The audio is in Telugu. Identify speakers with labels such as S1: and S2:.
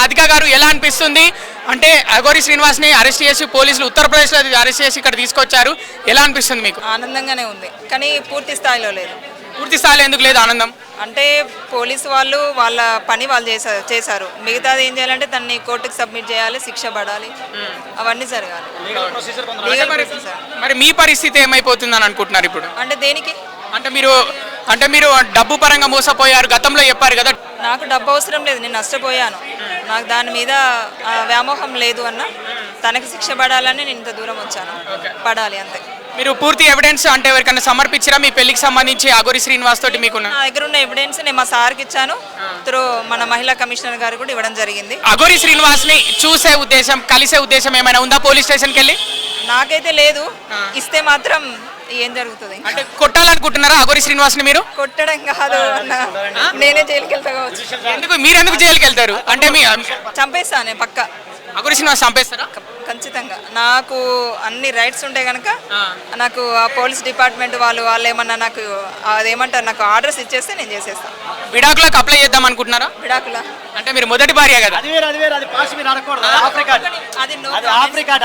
S1: రాధిక గారు ఎలా అనిపిస్తుంది అంటే అఘోరి శ్రీనివాస్ని అరెస్ట్ చేసి పోలీసులు ఉత్తరప్రదేశ్లో అరెస్ట్ చేసి ఇక్కడ తీసుకొచ్చారు, ఎలా అనిపిస్తుంది మీకు?
S2: ఆనందంగానే ఉంది, కానీ పూర్తి స్థాయిలో లేదు.
S1: పూర్తి స్థాయిలో ఎందుకు లేదు ఆనందం?
S2: అంటే పోలీసు వాళ్ళు వాళ్ళ పని వాళ్ళు చేశారు. మిగతాది ఏం చేయాలంటే దాన్ని కోర్టుకు సబ్మిట్ చేయాలి, శిక్ష పడాలి, అవన్నీ జరగాలి. Legal procedure.
S1: మరి మీ పరిస్థితి ఏమైపోతుందని అనుకుంటున్నారు ఇప్పుడు?
S2: అంటే దేనికి?
S1: అంటే మీరు డబ్బు పరంగా మోసపోయారు, గతంలో చెప్పారు కదా.
S2: నాకు డబ్బు అవసరం లేదు, నేను నష్టపోయాను. నాకు దాని మీద వ్యామోహం లేదు అన్న. తనకి శిక్ష పడాలని నేను ఇంత దూరం వచ్చాను, పడాలి అంతే.
S1: మీరు పూర్తి ఎవిడెన్స్ అంటే ఎవరికైనా సమర్పించారా మీ పెళ్లికి సంబంధించి అఘోరి శ్రీనివాస్ తోటి? మీకు
S2: నా దగ్గర ఉన్న ఎవిడెన్స్ నేను మా సార్కి ఇచ్చాను, త్రూ మన మహిళా కమిషనర్ గారు కూడా ఇవ్వడం జరిగింది.
S1: అఘోరి శ్రీనివాస్ ని చూసే ఉద్దేశం, కలిసే ఉద్దేశం ఏమైనా ఉందా పోలీస్ స్టేషన్కి వెళ్ళి?
S2: నాకైతే లేదు, ఇస్తే మాత్రం ఏం జరుగుతుంది?
S1: అంటే కొట్టాలనుకుంటున్నారా అఘోరి శ్రీనివాస్ ని మీరు?
S2: కొట్టడం కాదు అన్న, నేనే జైలుకి వెళ్తా కావచ్చు.
S1: మీరు ఎందుకు జైలుకి వెళ్తారు? అంటే మీ
S2: చంపేస్తాను నేను పక్క.
S1: అఘోరి శ్రీనివాస్ చంపేస్తారా?
S2: ఖచ్చితంగా. నాకు అన్ని రైట్స్ ఉంటాయి కనుక నాకు ఆ పోలీస్ డిపార్ట్మెంట్ వాళ్ళు ఏమన్నా నాకు అదేమంటారు, నాకు ఆర్డర్స్ ఇచ్చేస్తే నేను చేసేస్తాను.
S1: విడాకులకు అప్లై చేద్దాం అనుకుంటున్నారా?
S2: విడాకుల
S1: అంటే మీరు మొదటి భార్య కదా?
S2: అది